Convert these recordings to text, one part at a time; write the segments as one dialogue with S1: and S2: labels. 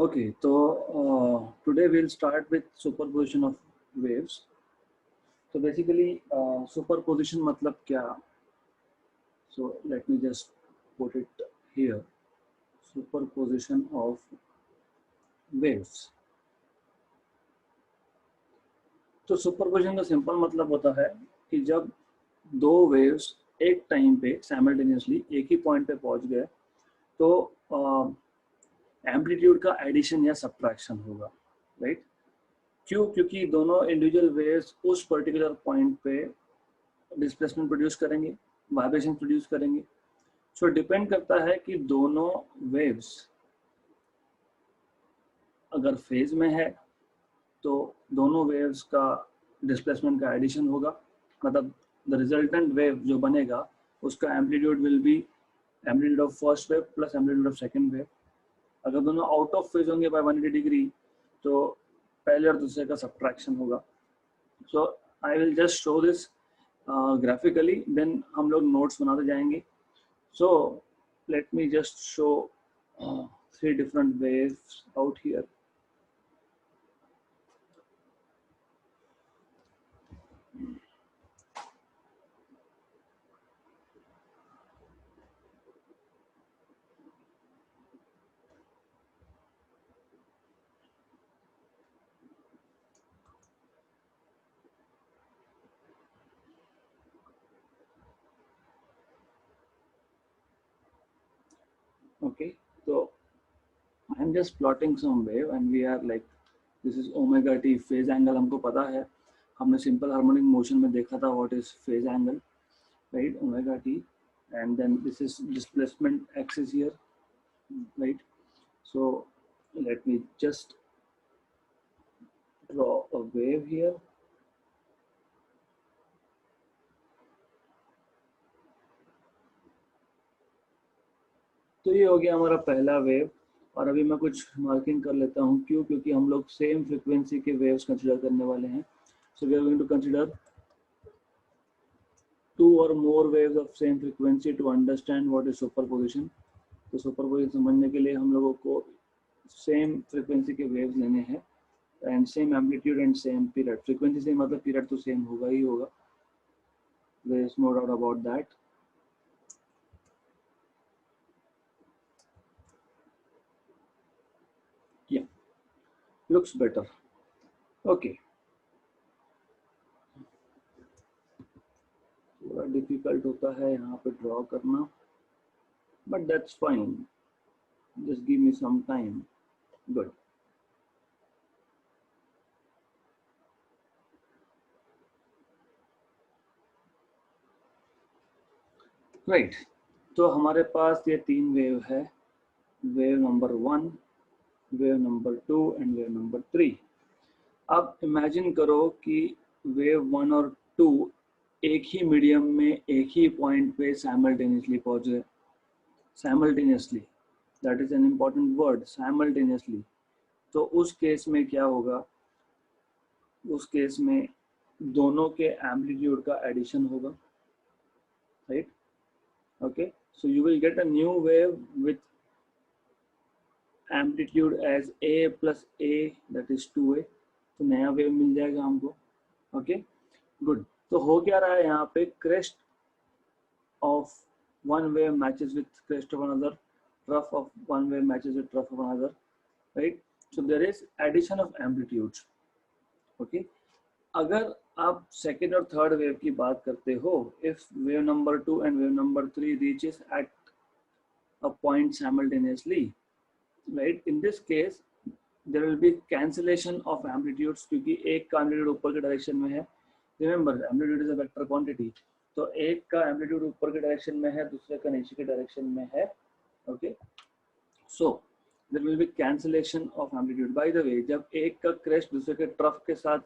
S1: Okay, so today we'll start with superposition of waves. So basically, superposition मतलब क्या? So let me just put it here. Superposition of waves. तो superposition का simple मतलब होता है कि जब दो वेव्स एक टाइम पे साइमल्टेनियसली एक ही पॉइंट पे पहुंच गए तो एम्पलीट्यूड का एडिशन या सब्ट्रैक्शन होगा, राइट? क्यों? क्योंकि दोनों इंडिविजुअल वेव्स उस पर्टिकुलर पॉइंट पे डिस्प्लेसमेंट प्रोड्यूस करेंगे, वाइब्रेशन प्रोड्यूस करेंगे. सो डिपेंड करता है कि दोनों वेव्स अगर फेज में है तो दोनों वेव्स का डिस्प्लेसमेंट का एडिशन होगा, मतलब द रिजल्टेंट वेव जो बनेगा उसका amplitude will be amplitude of first wave plus amplitude of second wave. अगर दोनों आउट ऑफ फेज होंगे बाय 180 डिग्री तो पहले और दूसरे का सब्ट्रैक्शन होगा. So I will just show this graphically, then हम लोग नोट्स बनाते जाएंगे. So let me just show 3 different waves out here. Okay, so I'm just plotting some wave and we are like, this is omega t phase angle. हमको पता है, हमने simple harmonic motion में देखा था what is phase angle, right? Omega t, and then this is displacement axis here, right? So let me just draw a wave here. तो ये हो गया हमारा पहला वेव. और अभी मैं कुछ मार्किंग कर लेता हूँ. क्यों? क्योंकि हम लोग सेम फ्रीक्वेंसी के वेव्स कंसीडर करने वाले हैं. So we are going to consider 2 or more waves of same frequency to understand what is superposition. तो सुपरपोजिशन समझने के लिए हम लोगों को सेम फ्रीक्वेंसी के वेव्स लेने हैं and same amplitude and same period. Frequency से मतलब पीरियड तो सेम होगा ही होगा, there is no doubt about that. या लुक्स बेटर. ओके, थोड़ा डिफिकल्ट होता है यहाँ पे ड्रॉ करना, but that's fine. Just give me some time. Good. Right, तो हमारे पास ये 3 वेव है. Wave number 1, wave number 2 and wave number 3. अब इमेजिन करो कि वेव 1 और 2 एक ही मीडियम में एक ही पॉइंट पे साइमल्टेनियसली पहुंचे. Simultaneously, that is an important word, simultaneously. तो उस केस में क्या होगा? उस केस में दोनों के एम्पलीट्यूड का एडिशन होगा, right? Okay, so you will get a new wave with amplitude as a plus a, that is 2a. तो नया वेव मिल जाएगा हमको. ओके, गुड. तो हो क्या रहा है यहाँ पे? Crest of one wave matches with crest of another, trough of one wave matches with trough of another, right? So there is addition of amplitudes. Okay, अगर आप सेकेंड और थर्ड वेव की बात करते हो, if wave number 2 and wave number 3 reaches at a point simultaneously, right, in this case there will be cancellation of amplitudes क्योंकि एक का एम्पलीट्यूड ऊपर के डायरेक्शन में है. Remember, amplitude is a vector quantity. तो एक का एम्पलीट्यूड ऊपर के डायरेक्शन में है, दूसरे का नीचे के डायरेक्शन में है. Okay, so there will be cancellation of amplitude. By the way, जब एक का क्रेस्ट दूसरे के ट्रफ के साथ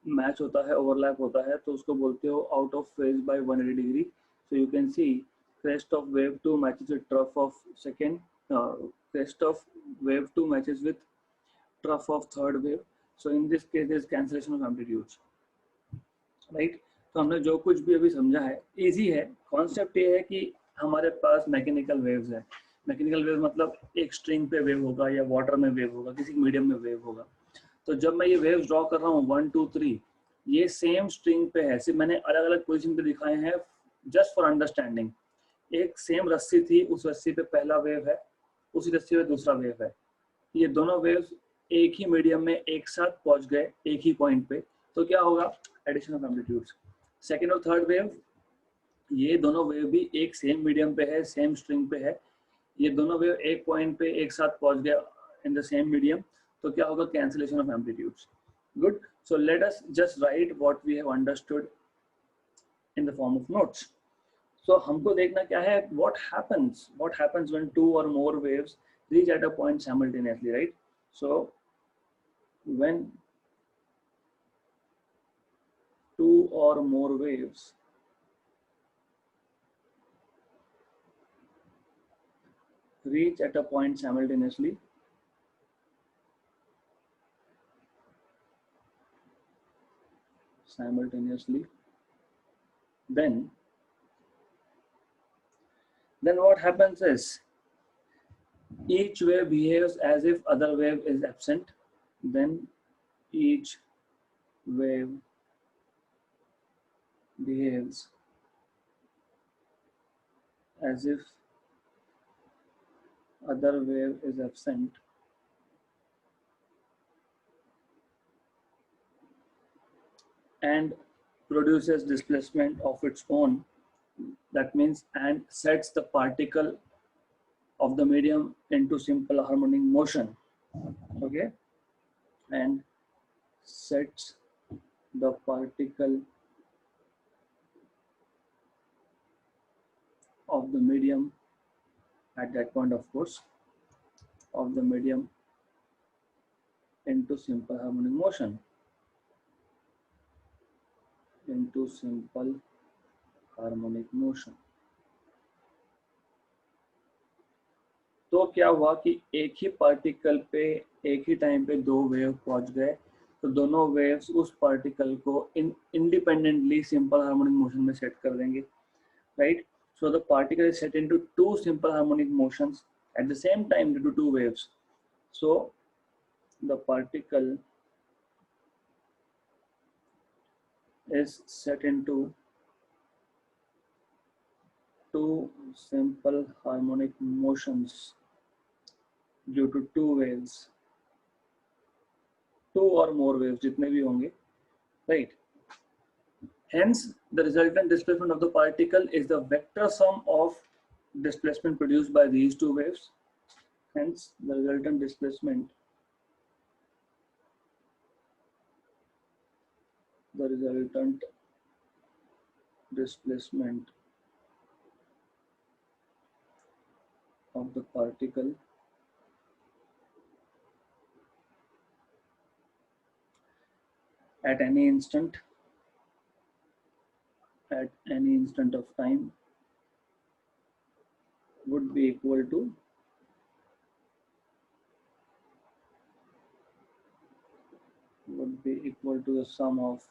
S1: मैच होता है, ओवरलैप होता है, तो उसको बोलते हो out of phase by 180 degree. So you can see crest of wave 2 matches with trough of second, crest of wave 2 matches with trough of third wave. So in this case there is cancellation of amplitudes, right? तो हमने जो कुछ भी अभी समझा है easy है. Concept ये है कि हमारे पास मैकेनिकल वेव्स है. मैकेनिकल वेव मतलब एक स्ट्रिंग पे वेव होगा या वाटर में वेव होगा, किसी मीडियम में वेव होगा। तो जब मैं ये वेव्स ड्रॉ कर रहा हूँ 1 2 3, ये सेम स्ट्रिंग पे है, सिर्फ मैंने अलग अलग पोजीशन पे दिखाए हैं जस्ट फॉर अंडरस्टैंडिंग। एक सेम रस्सी थी, उस रस्सी पे पहला वेव है, उसी रस्सी पे दूसरा वेव है। ये दोनों वेव्स एक ही मीडियम में एक साथ पहुंच गए एक ही पॉइंट पे, तो क्या होगा? Addition of amplitudes. सेकेंड और थर्ड वेव, ये दोनों वेव भी एक सेम मीडियम पे है, सेम स्ट्रिंग पे है, ये दोनों वेव एक पॉइंट पे एक साथ पहुंच गया इन द सेम मीडियम, तो क्या होगा? Cancellation of amplitudes. Good, so let us just write what we have understood in the form of notes. So हमको देखना क्या है, what happens when two or more waves reach at a point simultaneously, right? So when two or more waves reach at a point simultaneously, then what happens is each wave behaves as if other wave is absent. Then each wave behaves as if other wave is absent, and produces displacement of its own. That means, and sets the particle of the medium into simple harmonic motion. Okay, and sets the particle of the medium at that point, of course, of the medium into simple harmonic motion. Into simple harmonic motion. तो क्या हुआ कि एक ही particle पे एक ही time पे दो wave पहुंच गए, तो दोनों वेव्स उस पार्टिकल को इंडिपेंडेंटली सिंपल हार्मोनिक मोशन में सेट कर देंगे, right? So the particle is set into two simple harmonic motions at the same time due to two waves. So the particle is set into two simple harmonic motions due to two waves, two or more waves, जितने भी होंगे, right? Hence, the resultant displacement of the particle is the vector sum of displacement produced by these two waves. Hence, the resultant displacement of the particle at any instant of time would be equal to the sum of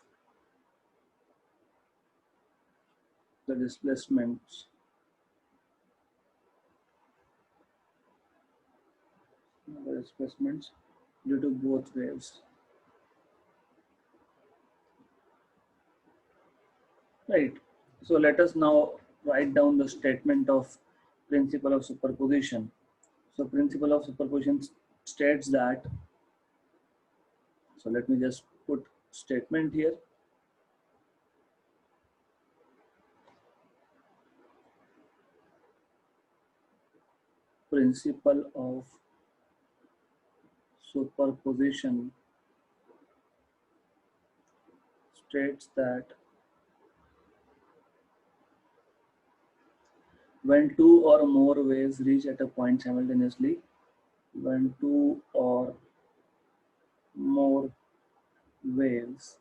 S1: the displacements due to both waves, right? So let us now write down the statement of principle of superposition. So principle of superposition states that, so let me just put statement here. Principle of superposition states that when two or more waves reach at a point simultaneously, when two or more waves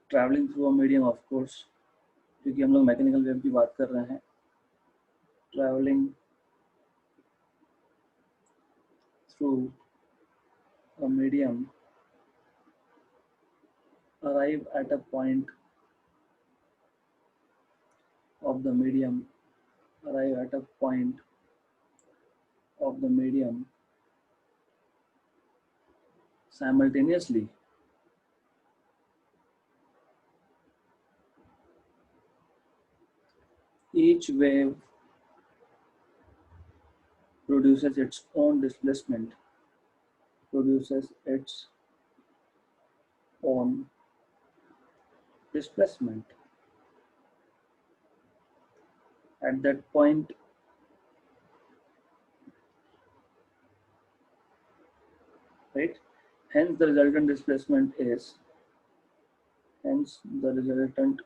S1: traveling through a medium, of course, क्योंकि हम लोग mechanical wave की बात कर रहे हैं, traveling through a medium arrive at a point of the medium, arrive at a point of the medium simultaneously, each wave produces its own displacement, produces its own displacement. At that point, right? Hence the resultant displacement is, hence the resultant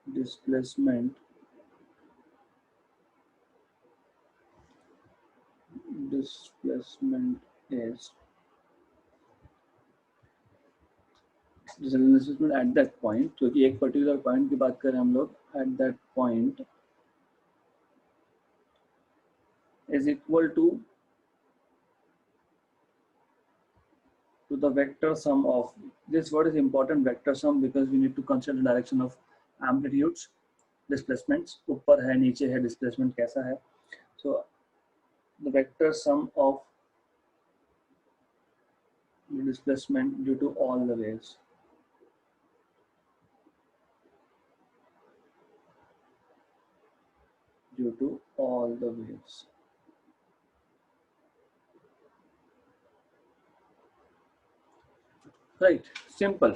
S1: displacement displacement is resultant displacement at that point, क्योंकि एक particular point की बात करें हम लोग, at that point is equal to the vector sum of, this word is important, vector sum, because we need to consider the direction of amplitudes, displacements, ऊपर है नीचे है, displacement कैसा है. So the vector sum of the displacement due to all the waves. Due to all the waves. Right, simple,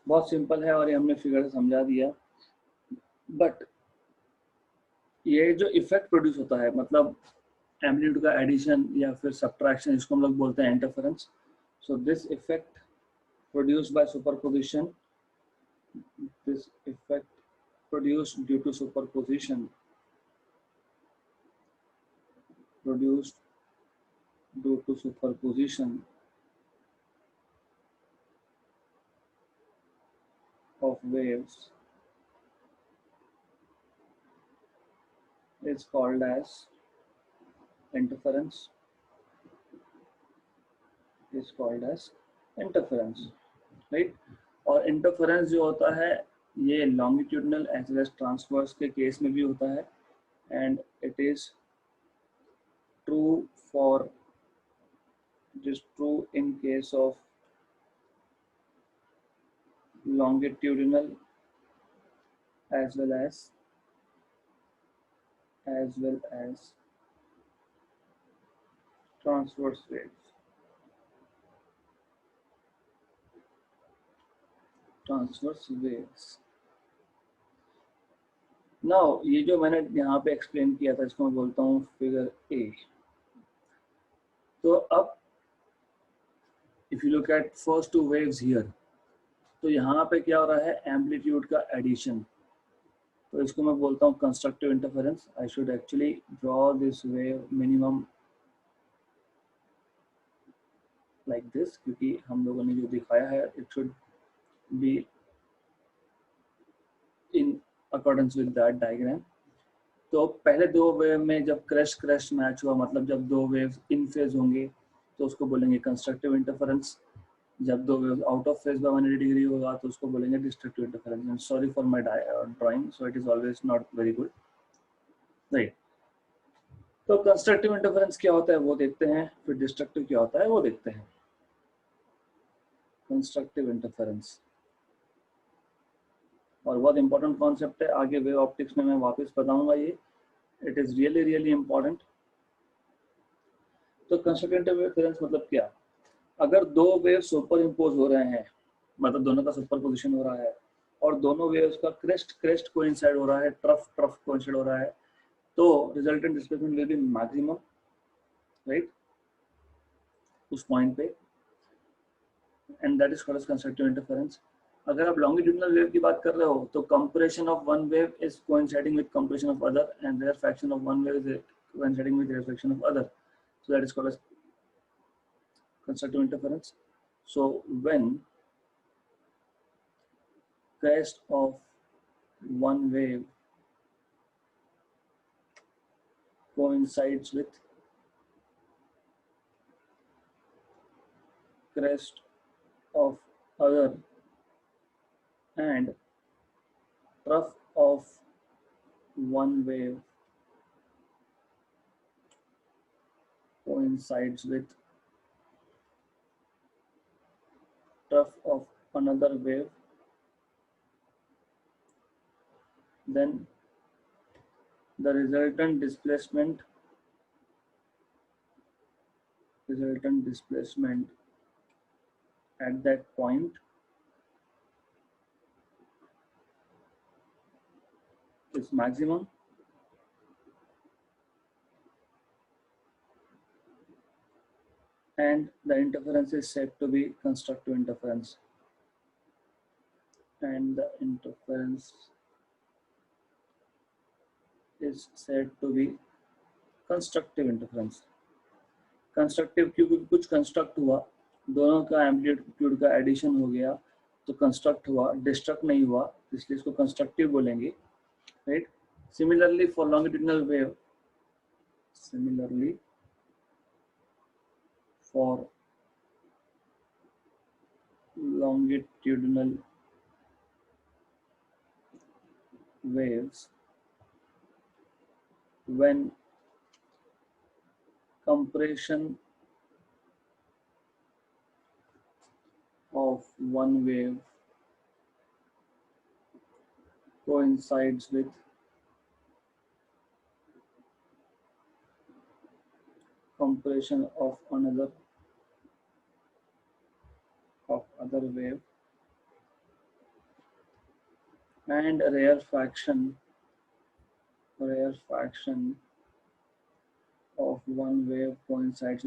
S1: बहुत simple है और ये हमने फिगर से समझा दिया. बट ये जो इफेक्ट प्रोड्यूस होता है, मतलब एम्पलीट्यूड का एडिशन या फिर सब्ट्रैक्शन, इसको हम लोग बोलते हैं interference. So this effect produced by superposition, this effect produced due to superposition, produced due to superposition of waves is called as interference, is called as interference, right? और interference जो होता है ये longitudinal as well as transverse के case में भी होता है, and it is true for, it is true in case of longitudinal as well as transverse waves. Transverse waves. Now ये जो मैंने यहाँ पे एक्सप्लेन किया था, इसको मैं बोलता हूँ फिगर ए. तो अब if you look at first two waves here, तो यहाँ पे क्या हो रहा है, एम्पलीट्यूड का एडिशन. तो इसको मैं बोलता हूँ constructive interference. I should actually draw this wave minimum like this, क्योंकि हम लोगों ने जो दिखाया है it should be in accordance with that diagram. तो पहले दो वेव में जब क्रश मैच हुआ, मतलब जब दो वेव्स इन फेज होंगे तो उसको बोलेंगे कंस्ट्रक्टिव इंटरफेरेंस. जब दो waves out of phase by 180 degree होगा तो उसको बोलेंगे destructive interference. Sorry for my drawing, so it is always not very good, right. तो कंस्ट्रक्टिव इंटरफेरेंस क्या होता है वो देखते हैं, फिर डिस्ट्रक्टिव क्या होता है वो देखते हैं. कंस्ट्रक्टिव इंटरफेरेंस और बहुत इंपॉर्टेंट कॉन्सेप्ट है, आगे वेव ऑप्टिक्स में मैं वापस बताऊंगा ये. It is really really important. तो कंस्ट्रक्टिव इंटरफेरेंस मतलब क्या, अगर दो वेव सुपर इम्पोज हो रहे हैं, मतलब दोनों का सुपर पोजिशन हो रहा है और दोनों वेव्स का क्रेस्ट कोइंसाइड हो रहा है, ट्रफ कोइंसाइड हो रहा है, तो resultant displacement will be maximum, right, उस पॉइंट पे, and that is called as constructive interference. अगर आप लॉन्गिट्यूडिनल वेव की बात कर रहे हो तो compression of one wave is coinciding with compression of other, and rarefaction of one wave is coinciding with rarefaction of other. So that is called as constructive interference. So when crest of one wave coincides with crest of other and trough of one wave coincides with trough of another wave, then the resultant displacement at that point is maximum, and the interference is said to be constructive interference, and the interference is said to be constructive interference. Constructive क्योंकि कुछ construct हुआ, दोनों का amplitude का addition हो गया तो construct हुआ, डिस्ट्रक्ट नहीं हुआ, इसलिए इसको कंस्ट्रक्टिव बोलेंगे, right. Similarly for longitudinal wave, waves, when compression of one wave coincides with compression of other wave, and rarefaction of one wave coincides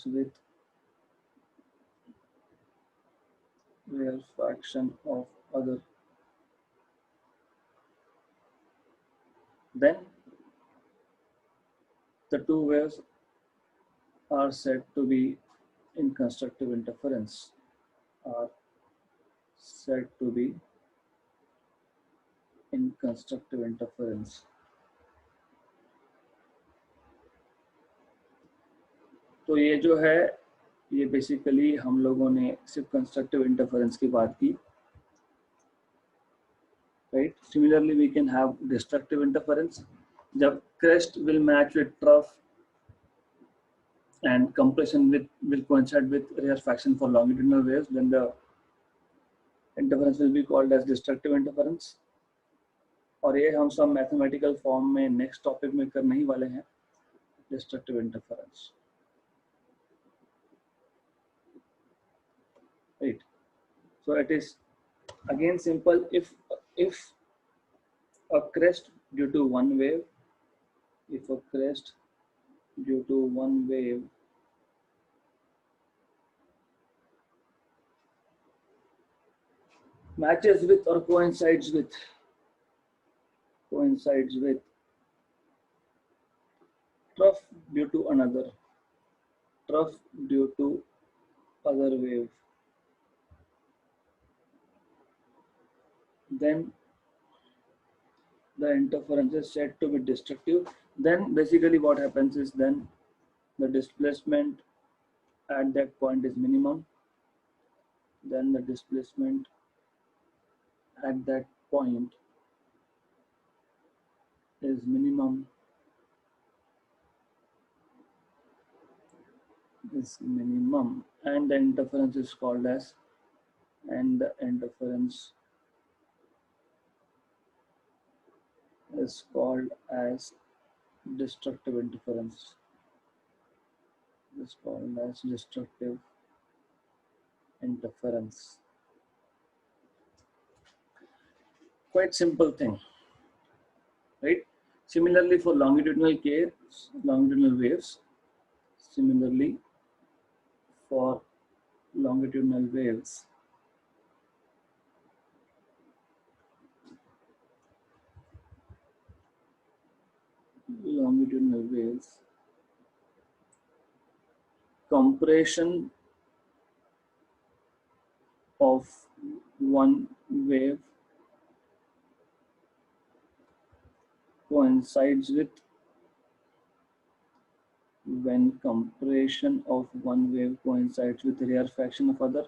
S1: with rarefaction of other, then the two waves are said to be in constructive interference, तो ये जो है, ये basically हम लोगों ने सिर्फ constructive interference की बात की, right. Similarly we can have destructive interference, जब crest will match with trough and compression will coincide with rarefaction for longitudinal waves, then the interference will be called as destructive interference. और ये हम सब mathematical form में next topic में करने ही वाले हैं, destructive interference, right. So it is again simple. If a crest due to one wave, matches with or coincides with trough due to other wave, then the interference is said to be destructive. Then basically what happens is, then the displacement at that point is minimum, then the displacement at that point is minimum, and the interference is called as, destructive interference. Quite simple thing, right? Similarly for longitudinal waves, compression of one wave coincides with when compression of one wave coincides with rarefaction of other,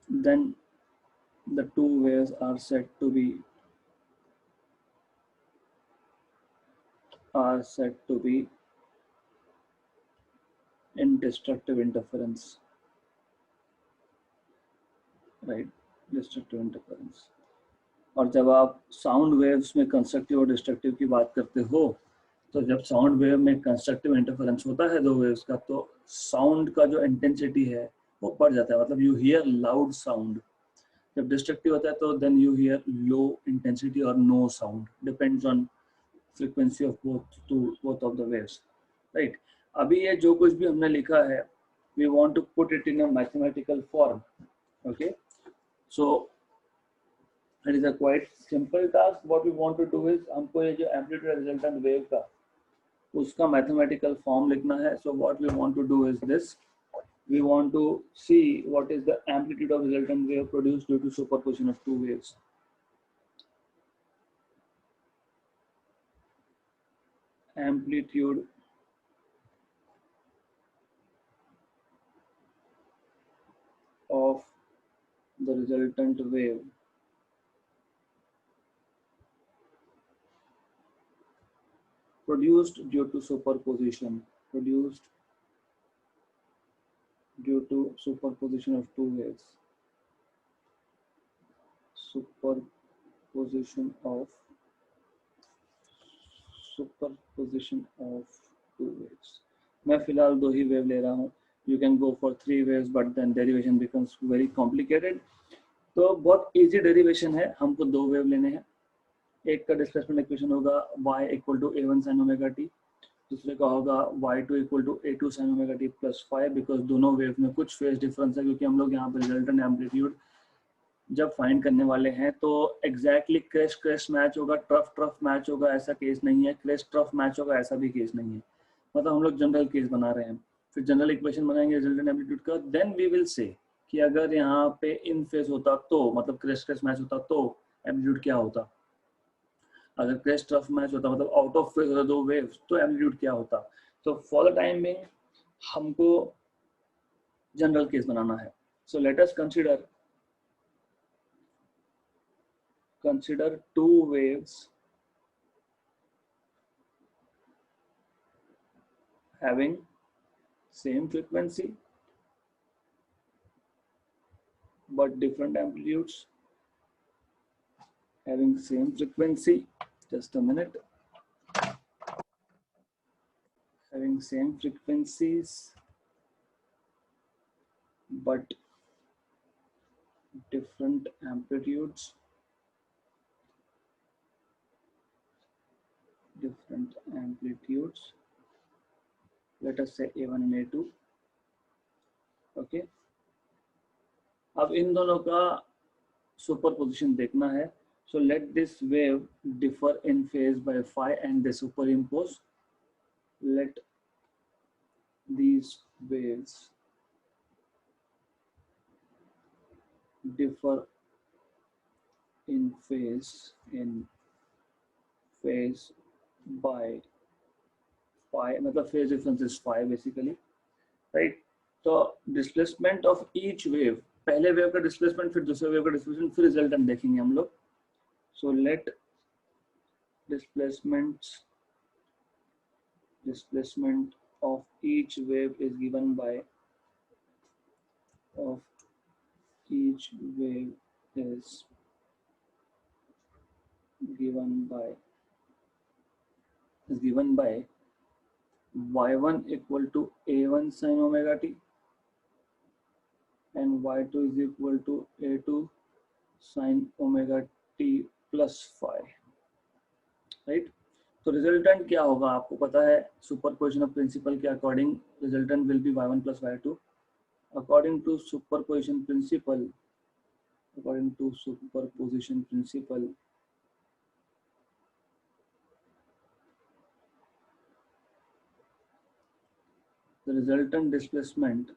S1: then the two waves are said to be in destructive interference, right? Destructive interference. और जब आप sound waves में constructive और destructive की बात करते हो, तो जब साउंड वेव में कंस्ट्रक्टिव इंटरफेरेंस होता है दो वेव्स का, तो साउंड का जो इंटेंसिटी है वो बढ़ जाता है, मतलब यू हियर लाउड साउंड. जब डिस्ट्रक्टिव होता है तो then you hear low intensity और no sound, depends on frequency of both of the waves, right. अभी ये जो कुछ भी हमने लिखा है, we want to put it in a mathematical form. Okay, so it is a quite simple task. What we want to do is हमको ये जो amplitude resultant wave का उसका mathematical form लिखना है. So what we want to do is this. We want to see what is the amplitude of resultant wave produced due to superposition of two waves. Amplitude of the resultant wave produced due to superposition of two waves. Superposition of two waves. मैं फिलहाल दो ही wave ले रहा हूँ. You can go for three waves, but then derivation becomes very complicated. तो बहुत easy derivation है. हमको दो वेव लेने हैं. एक का डिस्प्लेसमेंट इक्वेशन होगा y equal to a1 sin omega t, दूसरे का होगा y2 equal to a2 sin omega t plus 5. Because दोनों वेव में कुछ फेज डिफरेंस है, क्योंकि हम लोग यहाँ पे रिजल्टेंट एम्पलीट्यूड जब फाइंड करने वाले हैं तो एग्जैक्टली क्रेस्ट मैच होगा, ट्रफ मैच होगा, ऐसा केस नहीं है. क्रेस्ट ट्रफ मैच होगा, ऐसा भी केस नहीं है. मतलब हम लोग जनरल केस बना रहे हैं. फिर जनरल इक्वेशन बनाएंगे रिजल्टेंट एम्पलीट्यूड का. देन वी विल से कि अगर यहाँ पे इन फेज होता तो, मतलब क्रेस्ट मैच होता तो एम्पलीट्यूड क्या होता. अगर क्रेस्ट ट्रफ मैच होता, मतलब आउट ऑफ फेज होता दो वेव्स, तो एम्पलीट्यूड क्या होता. तो फॉर द टाइम बिंग हमको जनरल केस बनाना है. सो let us consider two waves having same frequency but different amplitudes, having same frequency, just a minute, having same frequencies but different amplitudes, let us say A1 and A2. Okay, अब इन दोनों का superposition देखना है. So let this wave differ in phase by phi and they superimpose. Let these waves differ in phase by phi, मतलब phase difference is phi basically, right. तो displacement of each wave, पहले wave का displacement, फिर दूसरे wave का displacement, फिर resultant देखेंगे हम लोग. So let displacement of each wave is given by y1 equal to a1 sin omega t and y2 is equal to a2 sin omega t plus phi, right. तो resultant क्या होगा आपको पता है. सुपरपोजिशन ऑफ प्रिंसिपल के according resultant will be y1 plus y2. according to superposition principle, the resultant displacement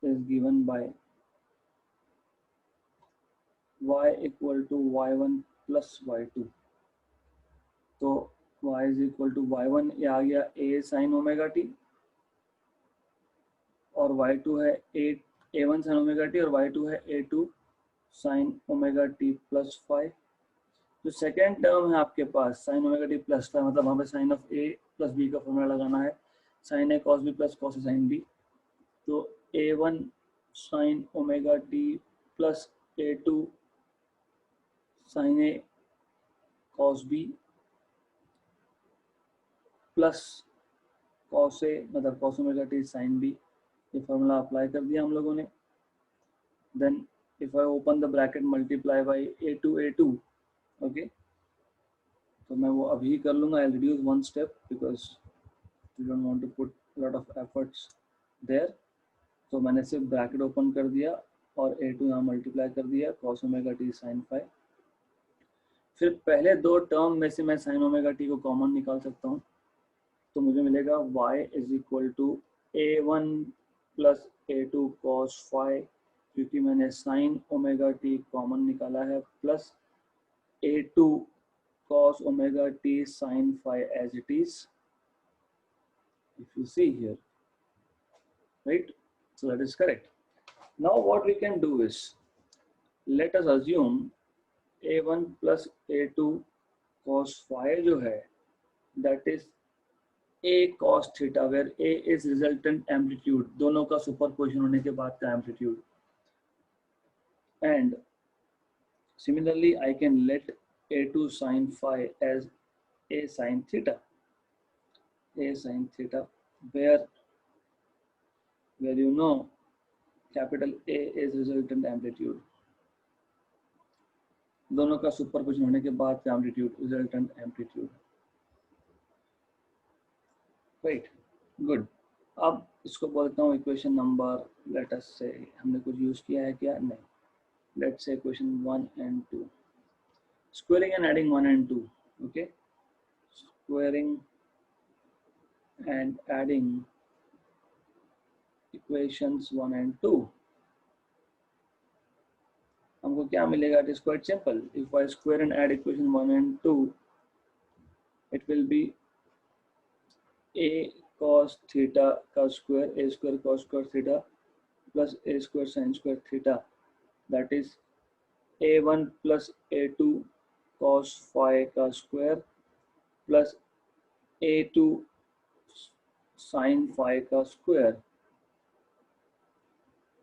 S1: is given by y equal to y1 plus y2. तो y is equal to y1 ये आ गया a sin omega T और y2 है a1 sin omega T और y2 है a2 sin omega t plus 5। जो second term है आपके पास sin ओमेगा टी प्लस 5, मतलब वहाँ पे sine of a plus b का फॉर्मूला लगाना है, sin a cos b plus cos a sin b। तो a1 sin omega t plus a2 sin a cos b plus cos a मतलब cos omega t sin b, ये formula apply कर दिया हम लोगों ने। Then if I open the bracket multiply by a2 okay, तो मैं वो अभी कर लूँगा। I reduce one step because you don't want to put lot of efforts there. तो मैंने सिर्फ ब्रैकेट ओपन कर दिया और a2 यहाँ मल्टीप्लाई कर दिया cos ओमेगा टी sin 5। फिर पहले दो टर्म में से मैं sin ओमेगा टी को कॉमन निकाल सकता हूँ, तो मुझे मिलेगा y is equal to a1 plus a2 cos 5, क्योंकि मैंने sin ओमेगा टी कॉमन निकाला है, plus a2 cos omega t sin phi as it is, if you see here, right? So that is correct. Now what we can do is, let us assume a1 plus a2 cos phi जो है, that is a cos theta, where a is resultant amplitude, दोनों का superposition होने के बाद का amplitude, and similarly I can let a2 sin phi as a sin theta, where you know capital A is resultant amplitude, दोनों का superposition होने के बाद का amplitude, resultant amplitude, right? Good. अब इसको बोलता हूँ इक्वेशन नंबर, लेट अस से हमने कुछ यूज किया है क्या? नहीं। Let's say equation 1 and 2, squaring and adding 1 and 2, okay, squaring and adding equations 1 and 2, हमको क्या मिलेगा? It is quite simple. If I square and add equation 1 and 2, it will be a cos theta का square, a square cos square theta plus a square sin square theta, that is a1 plus a2 cos phi का square plus a2 sin phi का square.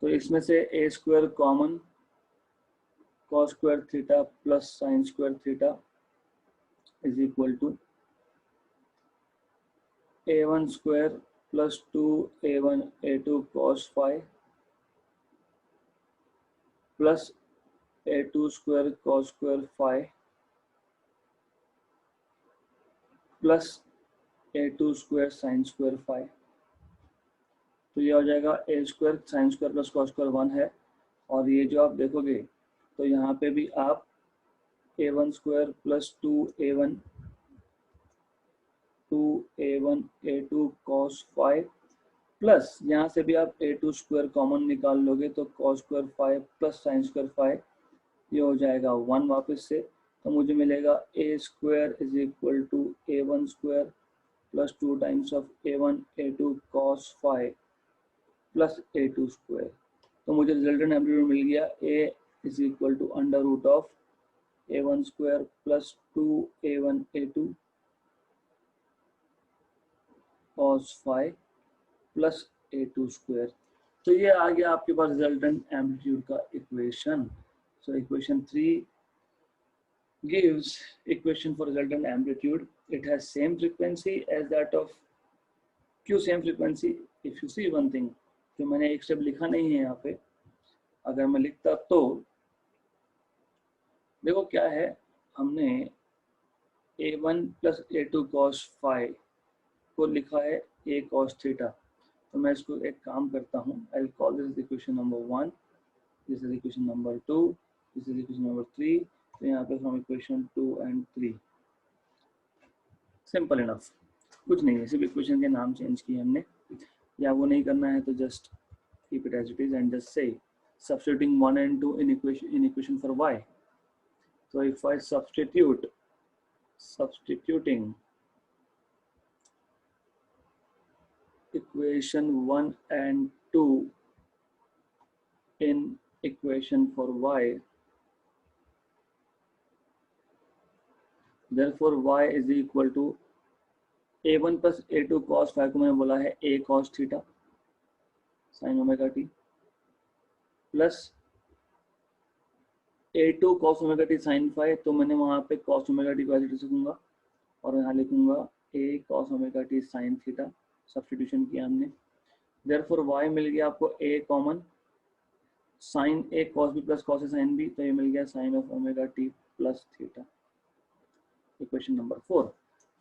S1: तो इसमें से a square common, cos square theta plus sin square theta is equal to a1 square plus 2a1 a2 cos phi plus a2 square cos square phi plus a2 square sin square phi। तो ये हो जाएगा a square sin square plus cos square 1 है, और ये जो आप देखोगे तो यहाँ पे भी आप a1 square plus 2a1 a2 cos phi plus यहाँ से भी आप a2 स्क्वायर कॉमन निकाल लोगे तो cos square phi plus sin square phi, ये हो जाएगा 1 वापस से। तो मुझे मिलेगा a square is equal to a1 square plus 2 times of a1 a2 cos phi plus a2 square. तो मुझे रिजल्टेंट एम्पलीट्यूड मिल गया a is equal to under root of a1 square plus 2a1 a2 cos phi plus a2 square. तो ये आ गया आपके पास रिजल्टेंट एम्पलीट्यूड का equation. So equation 3 gives equation for resultant amplitude. It has same frequency as that of, क्यों same frequency? If you see one thing, जो मैंने एक स्टेप लिखा नहीं है यहाँ पे, अगर मैं लिखता तो देखो क्या है, हमने a1 plus a2 cos phi को लिखा है a cos theta। तो मैं इसको एक काम करता हूँ, I'll call this equation number 1, this is equation number 2, this is equation number 3। तो यहाँ पे from equation 2 and 3, simple enough, कुछ नहीं है, सिर्फ इक्वेशन के नाम चेंज किए हमने, या वो नहीं करना है तो just keep it as it is and just say substituting 1 and 2 in equation for y. So if I substituting equation 1 and 2 in equation for y, therefore y is equal to a1 plus a2 cos phi को मैंने बोला है a cos theta sin omega t plus a2 cos omega t sin phi, तो मैंने वहां पे cos omega t को ऐसे लिखूंगा और यहाँ लिखूंगा a cos omega t sin theta, substitution किया हमने। देयरफॉर y मिल गया आपको a common sin a cos b plus cos a sin b, तो ये मिल गया sin of omega t plus theta, equation number 4।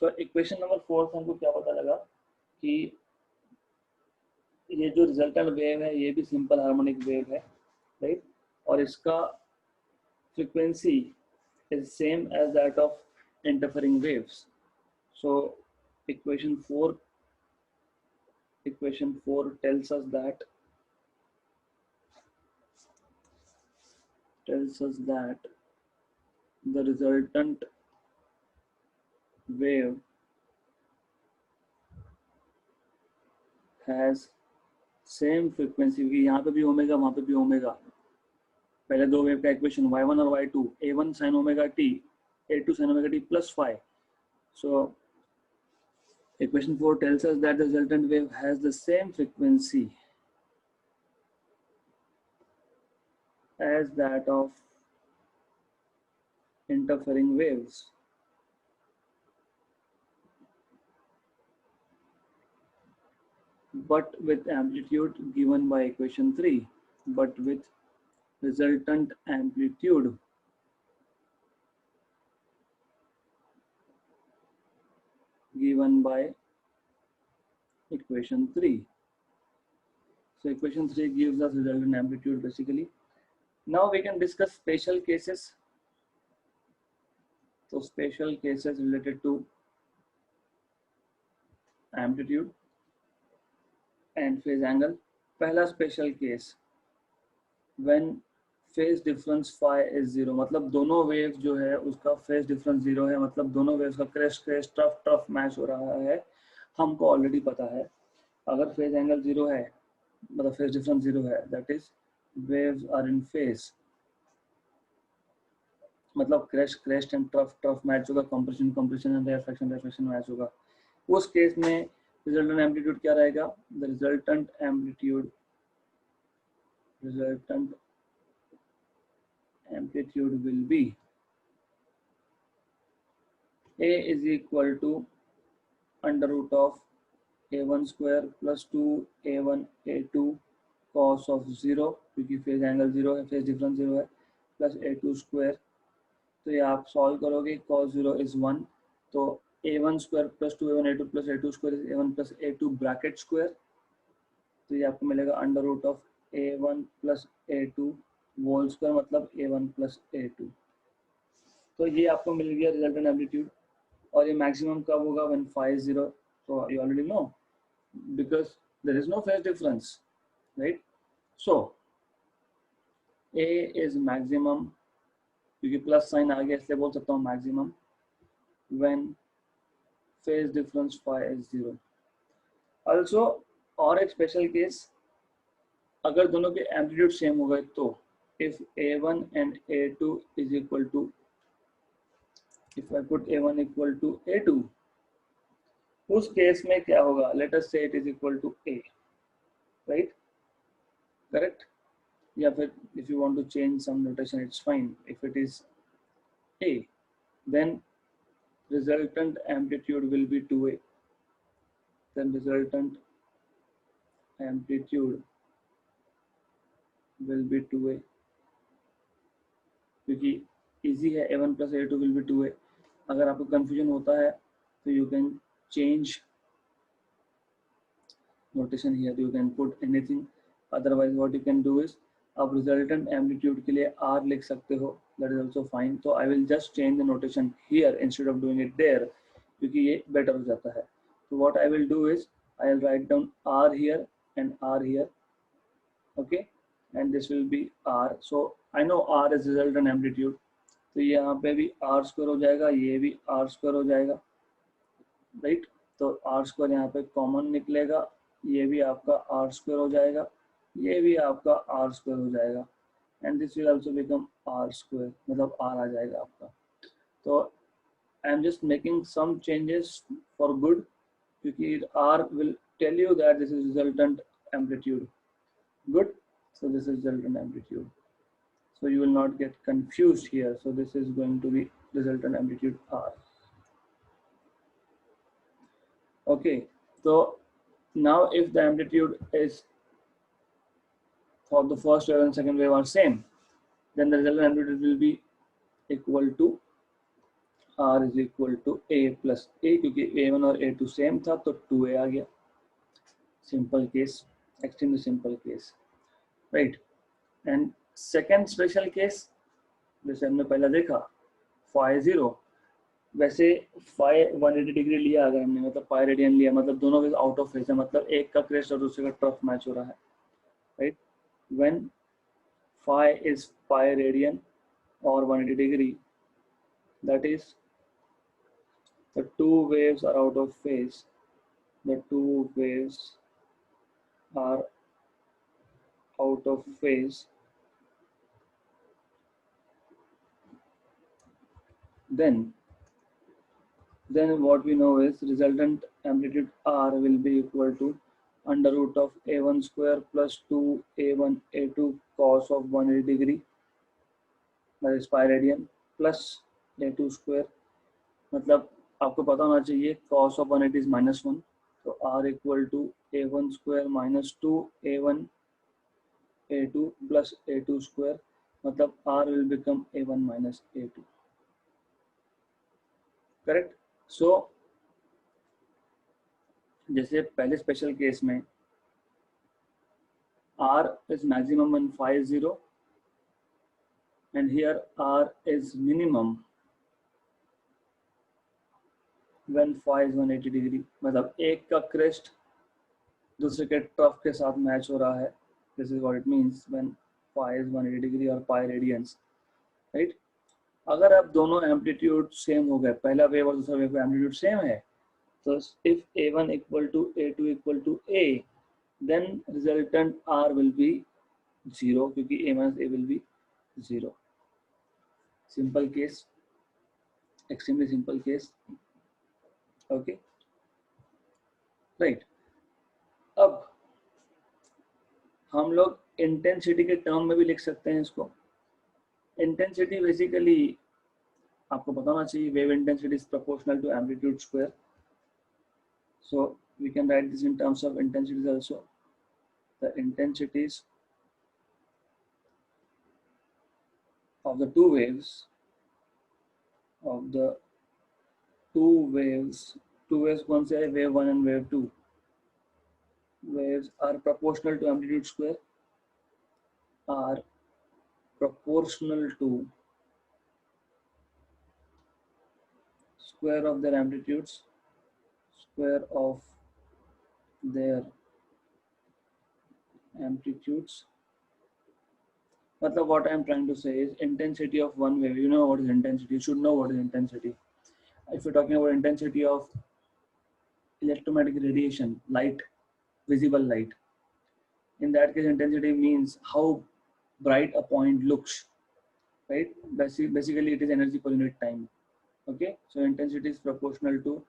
S1: तो इक्वेशन नंबर 4 से हमको क्या पता लगा कि ये जो रिजल्टेंट वेव है ये भी सिंपल हार्मोनिक वेव है, राइट, और इसका frequency is same as that of interfering waves. So equation 4 tells us that the resultant wave has same frequency। यहाँ पे भी ओमेगा, वहाँ पे भी ओमेगा। पहले दो वेव का इक्वेशन y1 और y2, a1 sin omega t, a2 sin omega t plus phi। So equation 4 tells us that the resultant wave has the same frequency as that of interfering waves, but with amplitude given by equation 3, but with resultant amplitude given by equation 3. So equation 3 gives us resultant amplitude basically. Now we can discuss special cases. So special cases related to amplitude and phase angle. पहला special case, when phase difference phi is 0, मतलब दोनों wave जो है उसका phase difference 0 है, मतलब दोनों waves का crest ट्रफ मैच हो रहा है, हमको ऑलरेडी पता है। अगर phase angle 0 है, मतलब phase difference 0 है, that is waves are in phase, मतलब crest एंड ट्रफ मैच होगा, कंप्रेशन एंड रिफ्लेक्शन मैच होगा। उस केस में रिजल्टेंट एम्पलीट्यूड क्या रहेगा? The resultant amplitude will be a is equal to under root of a1 square plus 2a1 a2 cos of 0, क्योंकि phase angle 0 है, phase difference 0 है, प्लस a2 स्क्वायर। तो ये आप सॉल्व करोगे, cos 0 is 1, तो a1 square plus 2a1 a2 plus a2 square is a1 plus a2 bracket square, तो ये आपको मिलेगा under root of a1 plus a2 whole square, मतलब a1 प्लस a2। तो ये आपको मिल गया रिजल्टेंट एम्पलीट्यूड। और ये मैक्सिमम कब होगा? When phi is 0, so you already know because there is no phase difference, right? So a is maximum, क्योंकि प्लस साइन आ गया इसलिए बोल सकता हूँ maximum, when phase difference phi is 0। also और एक स्पेशल केस, अगर दोनों के एम्पलीट्यूड सेम हो गए तो if a1 and a2 is equal to, if I put a1 equal to a2, उस केस में क्या होगा? let us say it is equal to a, right, correct? या फिर if you want to change some notation it's fine, if it is a, then resultant amplitude will be 2a, then resultant amplitude will be 2a, क्योंकि easy है, a1 plus a2 will be 2a। अगर आपको confusion होता है तो you can change notation here, you can put anything, otherwise what you can do is आप resultant amplitude के लिए r लिख सकते हो, that is also fine। तो I will just change the notation here instead of doing it there, क्योंकि ये better हो जाता है। तो what I will do is I will write down r here and r here, okay, and this will be r. So I know r is resultant amplitude, तो यहाँ पे भी r स्क्वायर हो जाएगा, ये भी r स्क्वायर हो जाएगा, राइट। तो r स्क्वायर यहाँ पे कॉमन निकलेगा, ये भी आपका r स्क्वायर हो जाएगा, ये भी आपका r स्क्वायर हो जाएगा, and this will also become r square, मतलब r आ जाएगा आपका। तो I am just making some changes for good, क्योंकि r will tell you that this is resultant amplitude. Good. So this is resultant amplitude. So you will not get confused here. So this is going to be resultant amplitude r. Okay. So now if the amplitude is for the first wave and second wave are same, then the resultant amplitude will be equal to r is equal to a plus a, क्योंकि a1 और a2 same था तो 2a आ गया। Simple case, extremely simple case, right. And second special case जैसे हमने पहले देखा phi 0, वैसे फाई 180 डिग्री लिया अगर हमने, मतलब पाई रेडियन लिया, मतलब दोनों वेव आउट ऑफ फेज है, मतलब एक का क्रेस्ट और दूसरे का ट्रफ मैच हो रहा है, right. When phi is pi radian और 180 degree, that is the two waves are out of phase, the two waves are out of phase, then what we know is resultant amplitude r will be equal to under root of a1 square plus 2a1 a2 cos of 180 degree, that is pi radian, plus a2 square, मतलब आपको पता होना चाहिए cos of 180 is -1, तो r equal to a1 square minus 2a1 a2 plus a2 square, मतलब r will become a1 minus a2, correct. So जैसे पहले special case में r is maximum when phi is 0, and here r is minimum when phi is 180 degree, मतलब एक का crest दूसरे के trough के साथ मैच हो रहा है, this is what it means when phi is 180 degree और पाई रेडियंस, राइट। अगर अब दोनों एम्पलीट्यूड सेम हो गए, पहला वेव और दूसरा वेव का एम्पलीट्यूड सेम है, तो if a1 equal to a2 equal to a, then resultant r will be 0, क्योंकि a minus a will be 0. Simple case, extremely simple case, okay, right. अब हम लोग इंटेंसिटी के टर्म में भी लिख सकते हैं इसको। इंटेंसिटी बेसिकली आपको पता होना चाहिए, wave intensity is proportional to amplitude square, so we can write this in terms of intensities also. The intensities of the two waves कौन से है, wave 1 and wave 2, waves are proportional to amplitude square, are proportional to square of their amplitudes, square of their amplitudes. मतलब what I am trying to say is intensity of one wave, you know what is intensity, you should know what is intensity. If you're talking about intensity of electromagnetic radiation, light, visible light, in that case intensity means how bright a point looks, right? Basically it is energy per unit time, okay? So intensity is proportional to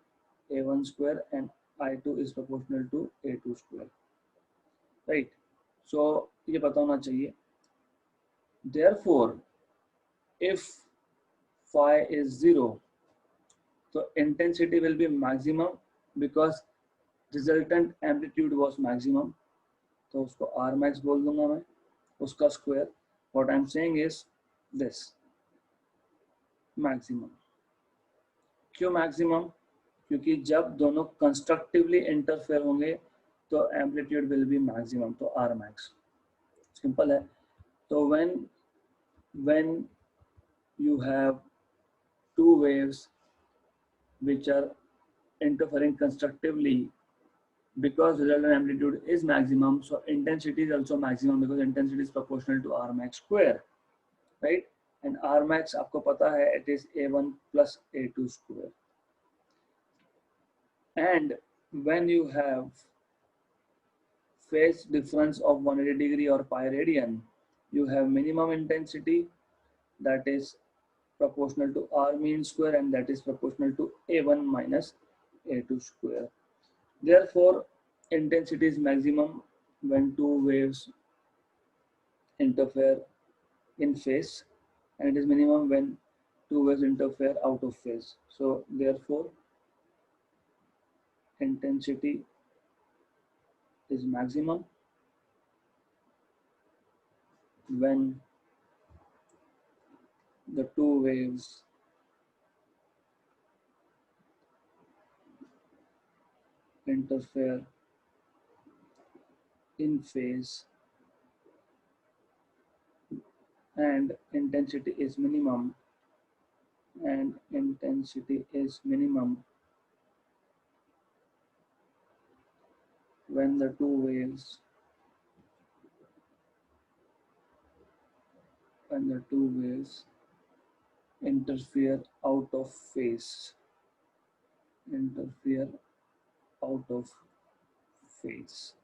S1: a1 square and I2 is proportional to a2 square, right? So ये पता होना चाहिए। Therefore if phi is 0, so intensity will be maximum because resultant amplitude was maximum, तो उसको r max बोल दूंगा मैं, उसका square. What I am saying is this maximum. क्यों मैक्सिमम? क्योंकि जब दोनों कंस्ट्रक्टिवली इंटरफेयर होंगे तो एम्पलीट्यूड विल बी मैक्सिमम, तो r max, सिंपल है। तो when you have two waves which are interfering constructively, because resultant amplitude is maximum, so intensity is also maximum because intensity is proportional to R max square, right? And R max आपको पता है it is A1 plus A2 square. And when you have phase difference of 180 degree or pi radian, you have minimum intensity that is proportional to R mean square, and that is proportional to A1 minus A2 square. Therefore, intensity is maximum when two waves interfere in phase, and it is minimum when two waves interfere out of phase. So therefore, intensity is maximum when the two waves interfere in phase, and intensity is minimum, and intensity is minimum when the two waves interfere out of phase, interfere out of phase,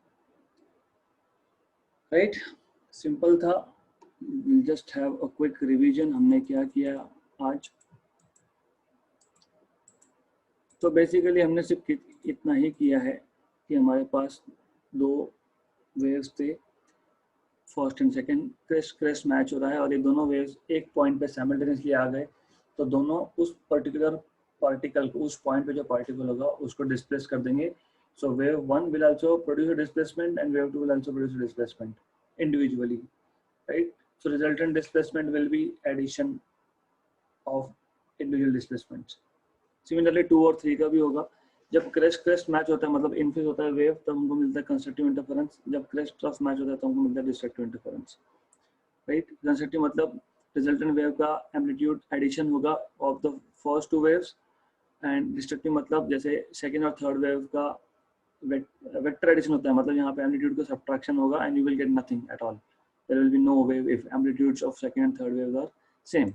S1: right? Simple था. We'll just have a quick revision. हमने क्या किया आज? तो basically हमने सिर्फ इतना ही किया है कि हमारे पास दो वेव्स थे, first and second, crest match हो रहा है और ये दोनों वेव्स एक पॉइंट पे साइमल्टेनियसली आ गए, तो दोनों उस पर्टिकुलर पार्टिकल को, उस पॉइंट पे जो पार्टिकल होगा उसको डिस्प्लेस कर देंगे. So wave one will also produce a displacement and wave two will also produce a displacement individually, right? So resultant displacement will be addition of individual displacements. Similarly 2 और 3 का भी होगा. जब क्रेस्ट मैच होता है मतलब इन फेज होता है वेव, तब हमको मिलता है कंस्ट्रक्टिव इंटरफेरेंस. जब क्रेस्ट ट्रफ मैच होता है तो हमको मिलता है डिस्ट्रक्टिव इंटरफेरेंस, राइट? कंस्ट्रक्टिव मतलब रिजल्टेंट वेव का एम्पलीट्यूड एडिशन होगा of the first two waves, and destructive मतलब जैसे सेकंड और थर्ड वेव का वेक्टर एडिशन होता है, मतलब यहाँ पे एम्पलीट्यूड का सब्ट्रैक्शन होगा and you will get nothing at all. There will be no wave if amplitudes of second and third waves are same.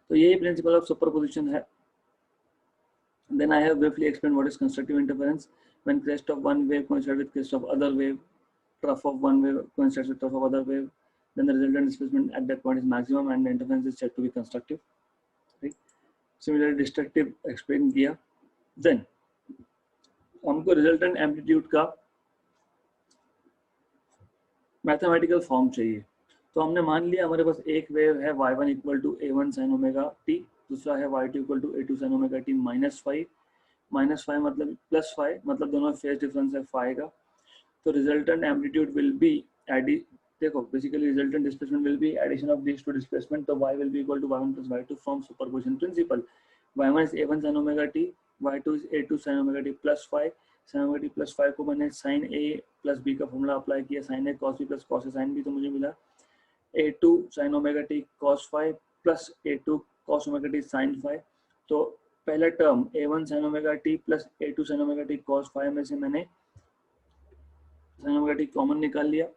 S1: तो यही प्रिंसिपल ऑफ सुपरपोजिशन है. Then I have briefly explained what is constructive interference. When crest of one wave coincides with crest of other wave, trough of one wave coincides with trough of other wave, then the resultant displacement at that point is maximum and the interference is said to be constructive. Right? Similarly, destructive explain किया. Then हमको resultant amplitude का mathematical form चाहिए. तो हमने मान लिया हमारे पास एक वेव है y1 equal to a1 sin omega t, दूसरा है y2 equal to a2 sin omega t minus 5 मतलब प्लस 5, मतलब दोनों फेज डिफरेंस है 5 का. तो रिजल्टेंट एम्पलीट्यूड विल बी देखो basically resultant displacement will be addition of these two displacement. तो y will be equal to y1 plus y2 from superposition principle. y1 is a1 sin omega t, y2 is a2 sin omega t plus 5. sin omega t plus 5 को मैंने sin a plus b का formula apply किया, sin a cos b plus cos a sin b, तो मुझे मिला a2 sin omega t cos 5 plus a2 cos omega t sin 5. तो पहला term a1 sin omega t plus a2 sin omega t cos 5 में से मैंने sin omega t common निकाल लिया,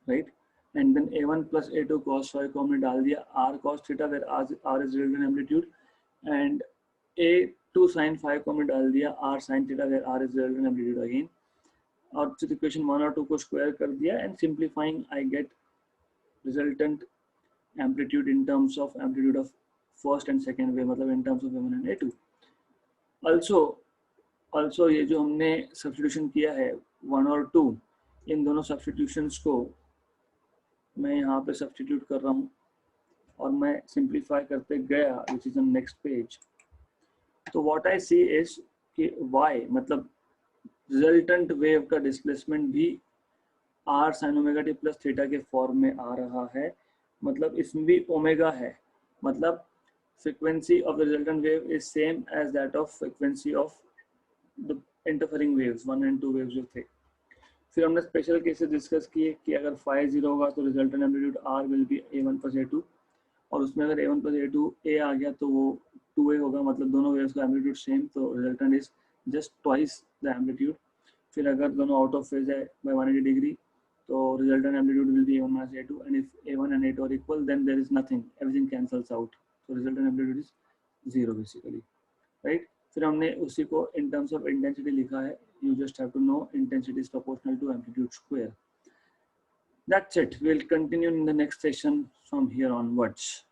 S1: right? And then a1 plus a2 cos 5 को हमने डाल दिया r cos theta, where r is resultant amplitude, and a2 sin 5 को हमने डाल दिया r sin theta, where r is resultant amplitude again. और फिर इक्वेशन 1 और 2 को स्क्वायर कर दिया and simplifying I get resultant amplitude in terms of amplitude of first and second wave, मतलब in terms of a1 and a2. also ये जो हमने substitution किया है 1 और 2, इन दोनों substitutions को मैं यहाँ पे substitute कर रहा हूँ और मैं simplify करते गया, which is on next page. तो what I see is कि y मतलब resultant wave का displacement भी r sin omega t plus theta के फॉर्म में आ रहा है, मतलब इसमें भी ओमेगा है, मतलब frequency of the resultant wave is same as that of frequency of the interfering waves 1 and 2 waves जो थे. फिर हमने स्पेशल केसेस डिस्कस किए कि अगर phi 0 होगा तो resultant amplitude r will be a1 plus a2, और उसमें अगर a1 प्लस a2 a आ गया तो वो 2a होगा, मतलब दोनों वेव्स का एम्पलीट्यूड सेम, तो resultant is just twice the amplitude. फिर अगर दोनों आउट ऑफ फेज है बाय 180 डिग्री तो resultant amplitude will B a1 minus a2 and if a1 and a2 are equal then there is nothing, everything cancels out, so resultant amplitude is 0 basically, right? फिर हमने उसी को in terms of intensity लिखा है, you just have to know intensity is proportional to amplitude square. That's it. We'll continue in the next session from here onwards.